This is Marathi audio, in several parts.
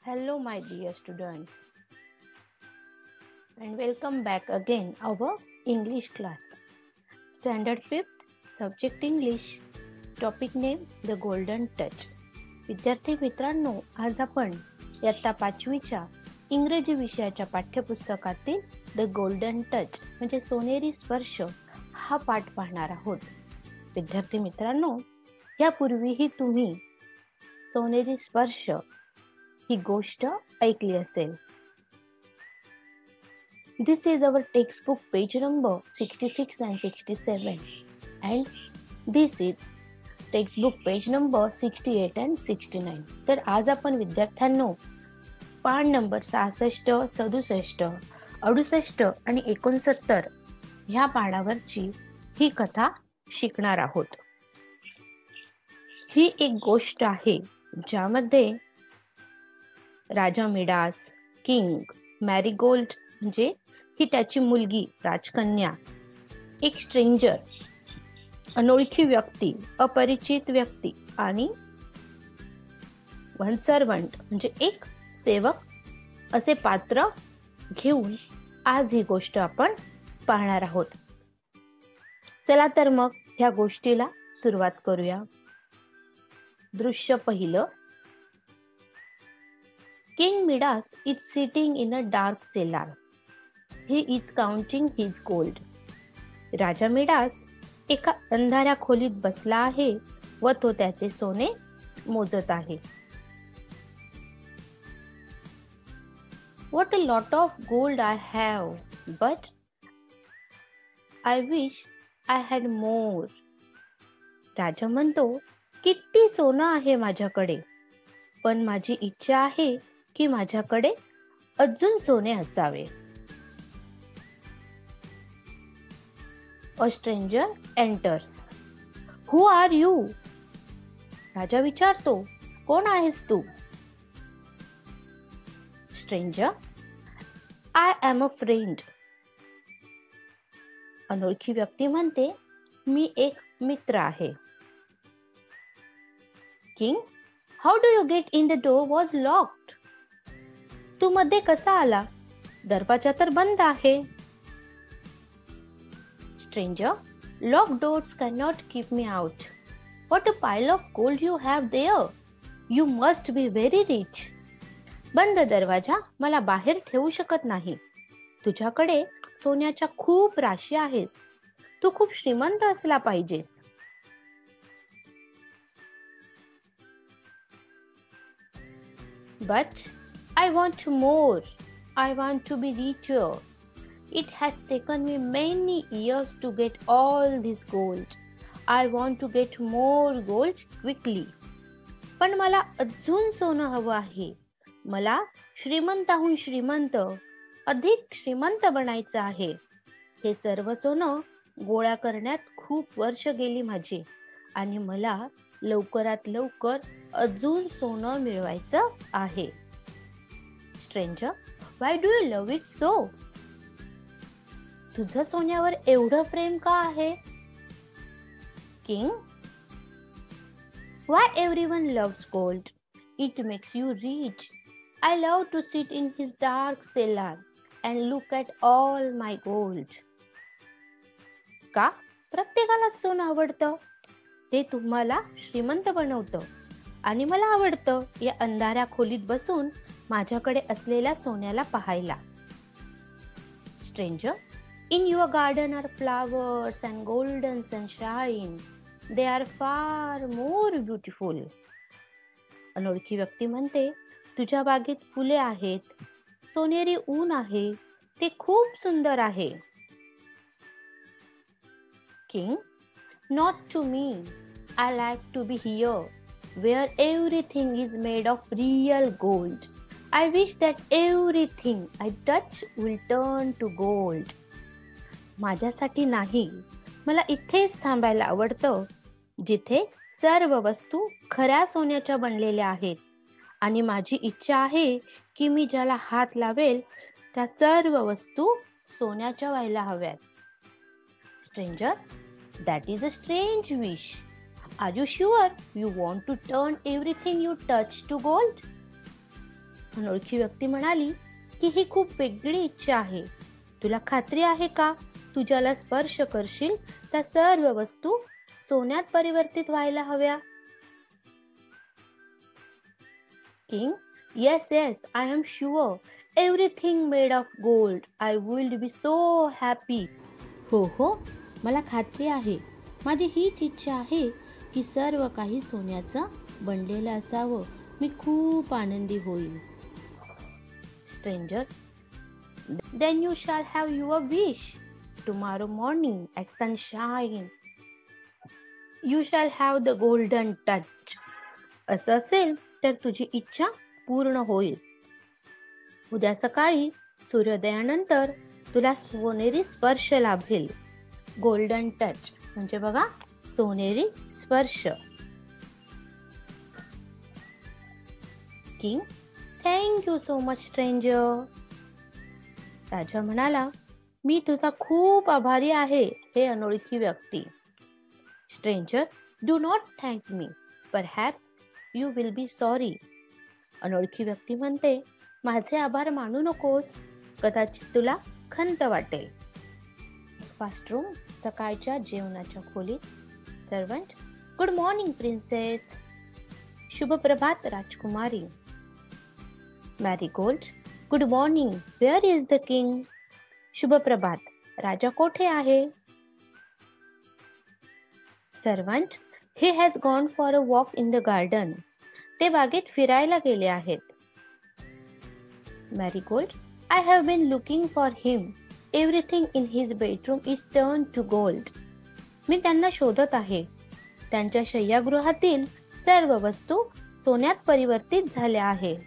Hello, my dear students, and welcome back again our English class. Standard 5th, Subject English, Topic name The Golden Touch. विद्यार्थी मित्रांनो, आज आपण इयत्ता 5वीच्या इंग्रजी विषयाच्या पाठ्यपुस्तकातील द गोल्डन टच म्हणजे सोनेरी स्पर्श हा पाठ पाहणार आहोत. विद्यार्थी मित्रांनो, यापूर्वीही तुम्ही सोनेरी स्पर्श ही गोष्ट ऐकली असेल. This is our textbook page number 66 and 67 and this is textbook page number 68 and 69. तर आज आपण विद्यार्थ्यांनो पान नंबर 66, 67, 68 आणि 69 ह्या पानावरची ही कथा शिकणार आहोत. ही एक गोष्ट आहे ज्यामध्ये राजा मिडास, किंग, मॅरीगोल्ड म्हणजे ही त्याची मुलगी राजकन्या, एक स्ट्रेंजर अनोळखी व्यक्ती, अपरिचित व्यक्ती आणि वन सर्वंट म्हणजे एक सेवक असे पात्र घेऊन आज ही गोष्ट आपण पाहणार आहोत. चला तर मग ह्या गोष्टीला सुरुवात करूया. दृश्य पहिलं. King Midas is sitting in a dark cellar. He is counting his gold. Raja Midas एका अंधाऱ्या खोलीत बसला आहे व तो त्याचे सोने मोजत आहे. What a lot of gold I have, but I wish I had more. राजा म्हणतो, किती सोनं आहे माझ्याकडे, पण माझी इच्छा आहे की माझ्याकडे अजून सोने असावे. A stranger enters. Who are you? राजा विचारतो, कोण आहेस तू? Stranger, I am a friend. अनोळखी व्यक्ती म्हणते, मी एक मित्र आहे. King, how do you get in? The door was locked. तू मध्ये कसा आला? दरवाजा तर बंद आहे. Stranger, locked doors cannot keep me out. What a pile of gold you have there. You must be very rich. बंद दरवाजा मला बाहेर ठेवू शकत नाही. तुझ्याकडे सोन्याच्या खूप राशी आहेत. तू खूप श्रीमंत असला पाहिजेस. But I want more. I want to be richer. It has taken me many years to get all this gold. I want to get more gold quickly. पण मला अजून सोनं हवं आहे. मला श्रीमंताहून श्रीमंत, अधिक श्रीमंत बनायचं आहे. हे सर्व सोनं गोळा करण्यात खूप वर्ष गेली माझी आणि मला लवकरात लवकर अजून सोनं मिळवायचं आहे. Stranger, why do you love it so? तुझं सोन्यावर एवढं प्रेम का आहे? King, why everyone loves gold? It makes you rich. I love to sit in his dark cellar and look at all my gold. का? प्रत्येकालाच सोनं आवडतं. ते तुम्हाला श्रीमंत बनवतं आणि मला आवडतं या अंधाऱ्या खोलीत बसून माझ्याकडे असलेल्या सोन्याला पाहायला. Stranger, in your garden are flowers and golden sunshine. They are far more beautiful. अनोळखी व्यक्ती म्हणते, तुझ्या बागेत फुले आहेत, सोनेरी ऊन आहे, ते खूप सुंदर आहे. King, not to me. I like to be here, where everything is made of real gold. I wish that everything I touch will turn to gold. माझ्यासाठी नाही, मला इथेच थांबायला आवडतं, जिथे सर्व वस्तू खऱ्या सोन्याच्या बनलेल्या आहेत आणि माझी इच्छा आहे की मी ज्याला हात लावेल त्या सर्व वस्तू सोन्याच्या व्हायला हव्यात. Stranger, that is a strange wish. Are you sure you want to turn everything you touch to gold? अनोळखी व्यक्ती म्हणाली की ही खूप वेगळी इच्छा आहे. तुला खात्री आहे का तू ज्याला स्पर्श करशील त्या सर्व वस्तू सोन्यात परिवर्तित व्हायला हव्या? King, yes yes, I am sure. Everything made of gold. I will be so happy. हो हो, मला खात्री आहे. माझी हीच इच्छा आहे की सर्व काही सोन्याचं बनलेलं असावं. मी खूप आनंदी होईल. Stranger, then you shall have your wish. Tomorrow morning at sunshine you shall have the golden touch. असं असेल तर तुझी इच्छा पूर्ण होईल. उद्या सकाळी सूर्योदयानंतर तुला सोनेरी स्पर्श लाभेल. गोल्डन टच म्हणजे बघा, सोनेरी स्पर्श. King, thank you so much stranger. राजा म्हणाला, मी तुझा खूप आभारी आहे हे अनोळखी व्यक्ती. Stranger, do not thank me. Perhaps you will be sorry. अनोळखी व्यक्ती म्हणते, माझे आभार मानू नकोस. कदाचित तुला खंत वाटेल. ब्रेकफास्ट रूम, सकाळच्या जेवणाच्या खोलीत. Servant, good morning princess. शुभ प्रभात राजकुमारी. Marigold, good morning. Where is the king? शुभ प्रभात, राजा कोठे आहे? Servant, he has gone for a walk in the garden. ते बागेत फिरायला गेले आहेत. Marigold, I have been looking for him. Everything in his bedroom is turn to gold. मी त्यांना शोधत आहे. त्यांच्या शय्यागृहातील सर्व वस्तू सोन्यात परिवर्तित झाल्या आहेत.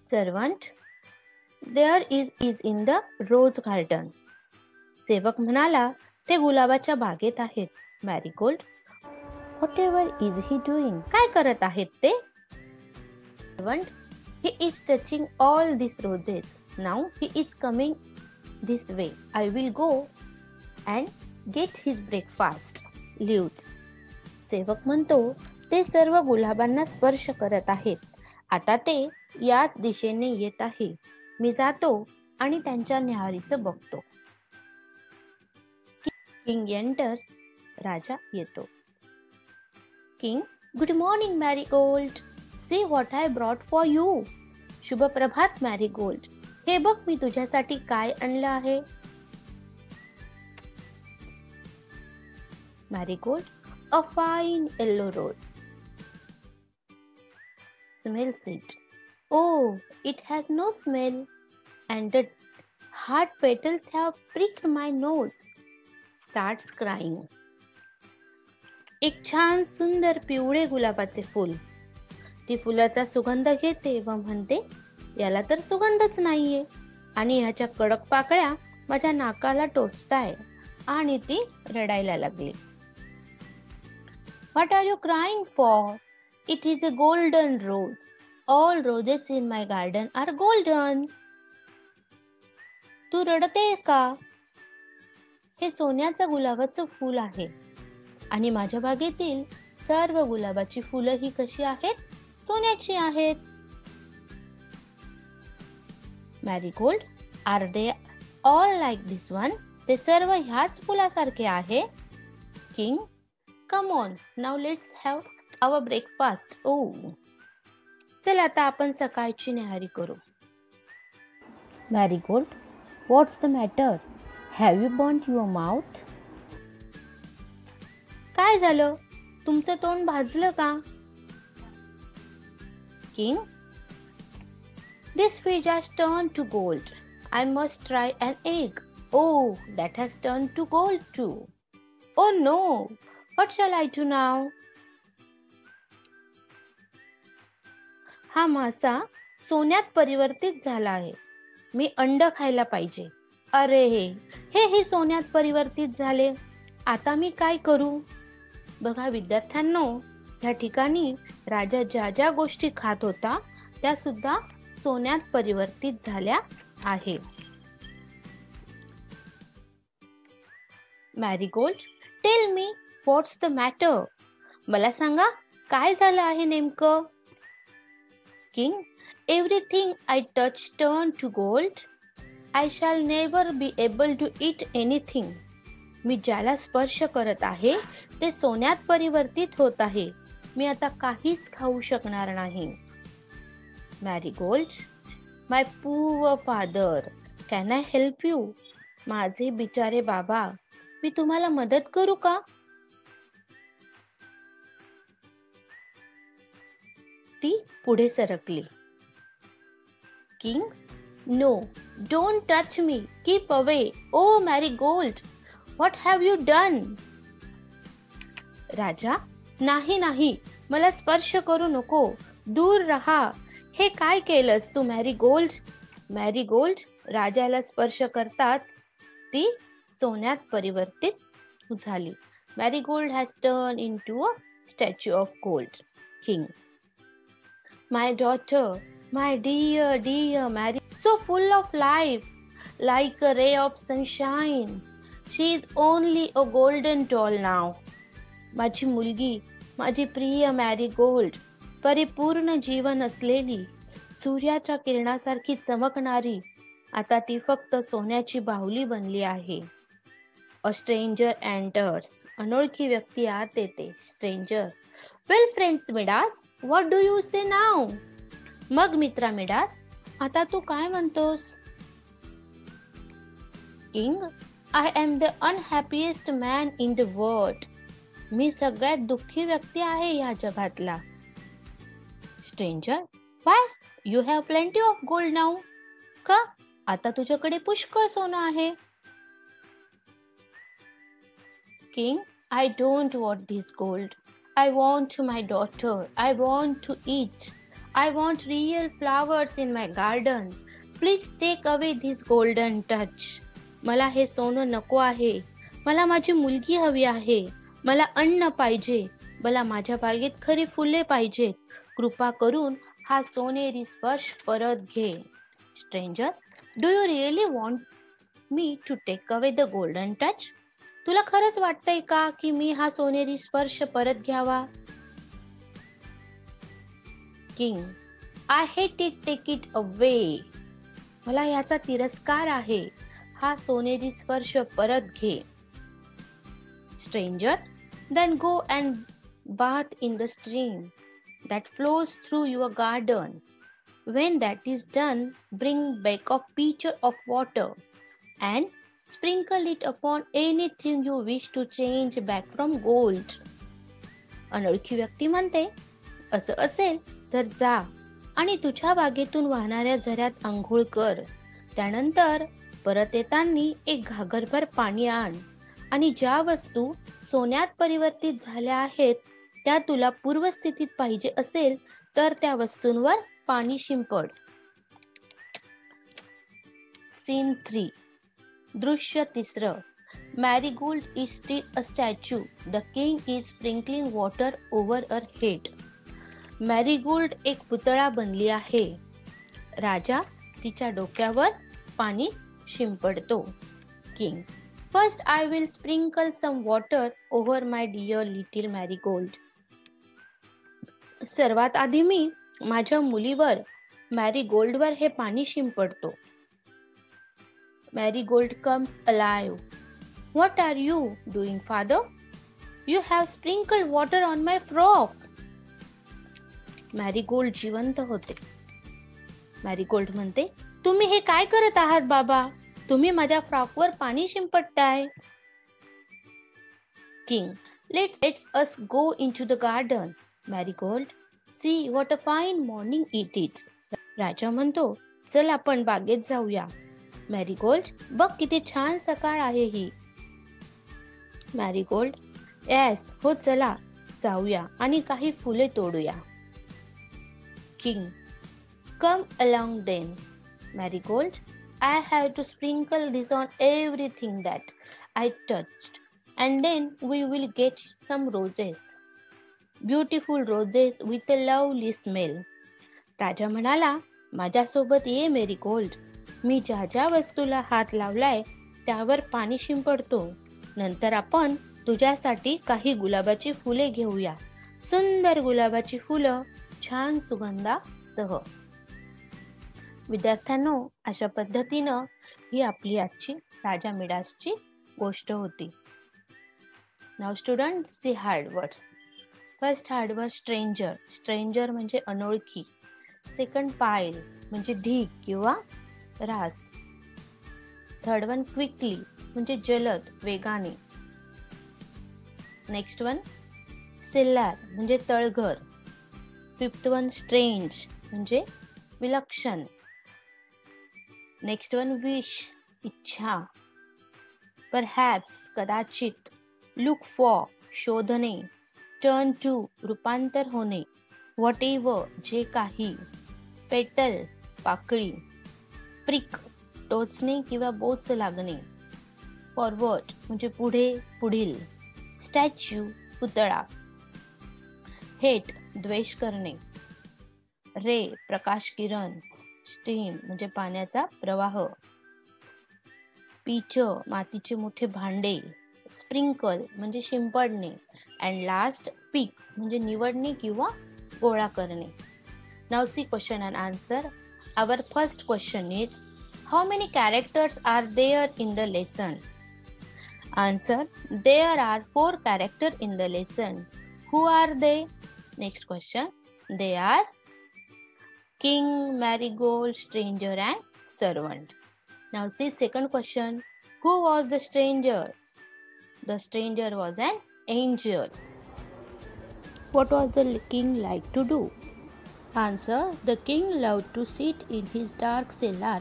Servant, there is in the rose garden. सेवक म्हणाला, ते गुलाबाच्या बागेत आहेत. Marigold, whatever is he doing? काय करत आहेत ते? Servant, he is touching all this roses. Now he is coming this way. I will go and get his breakfast. Leaves. सेवक म्हणतो, ते सर्व गुलाबांना स्पर्श करत आहेत. आता ते याच दिशेने येत आहे. मी जातो आणि त्यांच्या न्याहारीचं बघतो. King enters. राजा येतो. King, good morning Marigold. See what I brought for you. शुभ प्रभात मॅरीगोल्ड. हे बघ मी तुझ्यासाठी काय आणलं आहे. Marigold, a fine yellow rose. Smells it. Oh, it has no smell, and the hard petals have pricked my nose. Starts crying. एक छान सुंदर पिवळे गुलाबाचे फूल. ती फुलाचा सुगंध घेते व म्हणते, याला तर सुगंधच नाहीये आणि ह्याच्या कडक पाकळ्या माझ्या नाकाला टोचताय. आणि ती रडायला लागली. What are you crying for? It is a golden rose. All roses in my garden are golden. तू रडते का? हे सोन्याचं गुलाबाचं फूल आहे आणि माझ्या बागेतील सर्व गुलाबाची फुलं ही कशी आहेत? सोन्याची आहेत. Marigold, are they all like this one? ते सर्व ह्याच फुलासारखे आहे. King, come on, now let's have our breakfast. ओ, चल आता आपण सकाळची न्याहारी करू. Marigold, what's the matter? Have you burned your mouth? काय झालं? तुमचं तोंड भाजलं का? King, this fish has turned to gold. I must try an egg. Oh, that has turned to gold too. Oh no, what shall I do now? हा मासा सोन्यात परिवर्तित झाला आहे. मी अंड खायला पाहिजे. अरे हे सोन्यात परिवर्तित झाले. आता मी काय करू? बघा विद्यार्थ्यांनो, या ठिकाणी राजा ज्या ज्या गोष्टी खात होता त्या सुद्धा सोन्यात परिवर्तित झाल्या आहेत. Marigold, tell me, what's the matter? मला सांगा काय झालं आहे नेमकं? King, Everything I touch turn to gold. I shall never be able to eat anything. मी ज्याला स्पर्श करत आहे ते सोन्यात परिवर्तित होत आहे. मी आता काहीच खाऊ शकणार नाही. Marigold, my poor father, can I help you? माझे बिचारे बाबा, मी तुम्हाला मदत करू का? ती पुढे सरकली. King, no, don't touch me. Keep away. Oh, Marigold, what have you done? राजा, नाही नाही, मला स्पर्श करू नको. दूर रहा. हे काय केलंस तू मॅरीगोल्ड? मॅरीगोल्ड राजाला स्पर्श करताच ती सोन्यात परिवर्तित झाली. Marigold has turn into a statue of gold. King, my daughter, my dear Mary, so full of life, like a ray of sunshine. She is only a golden doll now. माझी मुलगी, माझी प्रिय मॅरीगोल्ड, परिपूर्ण जीवन असलेली, सूर्याच्या किरणासारखी चमकणारी, आता ती फक्त सोन्याची बाहुली बनली आहे. A stranger enters. अनोळखी व्यक्ती आत येते. Stranger, well friends Midas, what do you say now? मग मित्रा मिडास, आता तू काय म्हणतोस? King, I am the unhappiest man in the world. मी सगळ्यात दुःखी व्यक्ती आहे या जगातला. Stranger, why? You have plenty of gold now. का? आता तुझ्याकडे पुष्कळ सोनं आहे. King, I don't want this gold. I want my daughter. I want to eat. I want real flowers in my garden. Please take away this golden touch. मला हे सोनं नको आहे. मला माझी मुलगी हवी आहे. मला अन्न पाहिजे. मला माझ्या बागेत खरी फुले पाहिजेत. कृपा करून हा सोनेरी स्पर्श परत घे. Stranger, do you really want me to take away the golden touch? तुला खरंच वाटतंय का की मी हा सोनेरी स्पर्श परत घ्यावा? King, I hate it, take it away. मला याचा तिरस्कार आहे. हा सोनेरी स्पर्श परत घे. Stranger, then go and bath in the stream that flows through your garden. When that is done, bring back a pitcher of water and sprinkle it upon anything you wish to change back from gold. अनोळखी व्यक्ती म्हणते, असं असेल तर जा आणि तुझ्या बागेतून वाहणाऱ्या झऱ्यात आंघोळ कर. त्यानंतर परत येताना एक घागरभर पाणी आण आणि ज्या वस्तू सोन्यात परिवर्तित झाल्या आहेत त्या तुला पूर्वस्थितीत पाहिजे असेल तर त्या वस्तूंवर पाणी शिंपड. सीन 3. दृश्य 3. Marigold is still a statue. The king is sprinkling water over her head. Marigold एक पुतळा बनली आहे. राजा तिच्या डोक्यावर पाणी शिंपडतो. King, first I will sprinkle some water over my dear little Marigold. सर्वात आधी मी माझ्या मुलीवर मॅरीगोल्डवर हे पाणी शिंपडतो. Marigold comes alive. What are you doing, father? You have sprinkled water on my frock. Marigold जिवंत होते. मॅरीगोल्ड म्हणते, तुम्ही हे काय करत आहात बाबा? तुम्ही माझ्या फ्रॉकवर पाणी शिंपडताय. King, let's us go into the garden. Marigold, see what a fine morning it is. राजा म्हणतो, चल आपण बागेत जाऊया. मॅरीगोल्ड, बघ किती छान सकाळ आहे ही. मॅरीगोल्ड, येस, हो चला जाऊया आणि काही फुले तोडूया. King, come along then. Marigold, I have to sprinkle this on everything that I touched, and then we will get some roses. Beautiful roses with a lovely smell. राजा म्हणाला, माझ्यासोबत ये मेरीगोल्ड. मी ज्या ज्या वस्तूला हात लावलाय त्यावर पाणी शिंपडतो. नंतर आपण तुझ्यासाठी काही गुलाबाची फुले घेऊया. सुंदर गुलाबाची फुलं छान सुगंधासह. विद्यार्थ्यांनो, अशा पद्धतीनं ही आपली आजची राजा मिडासची गोष्ट होती. Now student, see hard words. First hard word stranger. Stranger म्हणजे अनोळखी. सेकंड पाईल म्हणजे ढीग किंवा रास. थर्ड वन क्विकली म्हणजे जलद, वेगाने. नेक्स्ट वन सेल्लार म्हणजे तळघर. फिफ्थ वन स्ट्रेंज म्हणजे विलक्षण. नेक्स्ट वन विश इच्छा. परहॅप्स कदाचित. लुक फॉर शोधणे. टर्न टू रूपांतर होणे. व्हॉटेवर जे काही. पेटल पाकळी. प्रिक टोचणे किंवा बोच लागणे. फॉरवर्ड म्हणजे पुढे, पुढील. स्टॅच्यू पुतळा. हेट द्वेष करणे. रे प्रकाश किरण. स्ट्रीम म्हणजे पाण्याचा प्रवाह. पीच मातीचे मोठे भांडे. स्प्रिंकल म्हणजे शिंपडणे. अँड लास्ट पीक म्हणजे निवडणे किंवा गोळा करणे. Now see question and answer. Our first question is, how many characters are there in the lesson? Answer, there are 4 characters in the lesson. Who are they? Next question. They are king, marigold, stranger and servant. Now see second question. Who was the stranger? The stranger was an angel. What was the king like to do? Answer, the king loved to sit in his dark cellar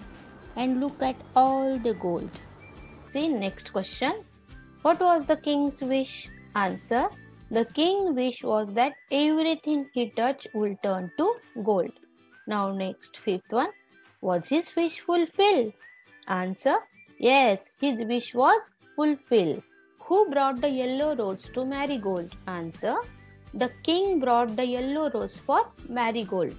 and look at all the gold. See next question. What was the king's wish? Answer, the king's wish was that everything he touched will turn to gold. Now next fifth one. Was his wish fulfilled? Answer, yes, his wish was fulfilled. Who brought the yellow rose to Marigold? Answer, the king brought the yellow rose for Marigold.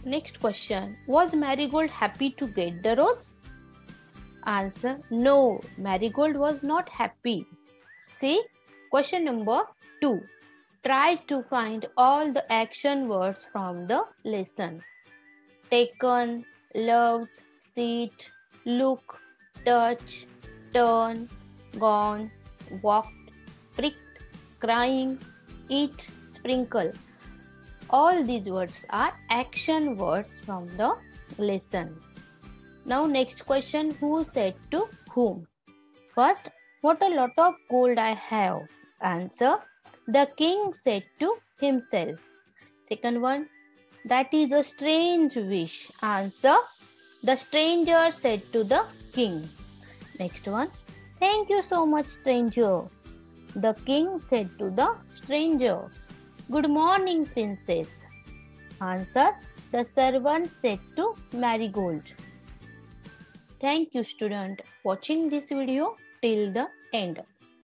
Next question. Was Marigold happy to get the rose? Answer, no, Marigold was not happy. See question number 2. Try to find all the action words from the lesson. Taken, loved, sit, look, touch, turn, gone, walked, pricked, crying, eat, sprinkle. All these words are action words from the lesson. Now next question. Who said to whom? First, what a lot of gold I have. Answer, the king said to himself. Second one, that is a strange wish. Answer, the stranger said to the king. Next one, thank you so much, stranger. The king said to the stranger. Good morning, princess. Answer, the servant said to Marigold. Thank you, student, watching this video till the end.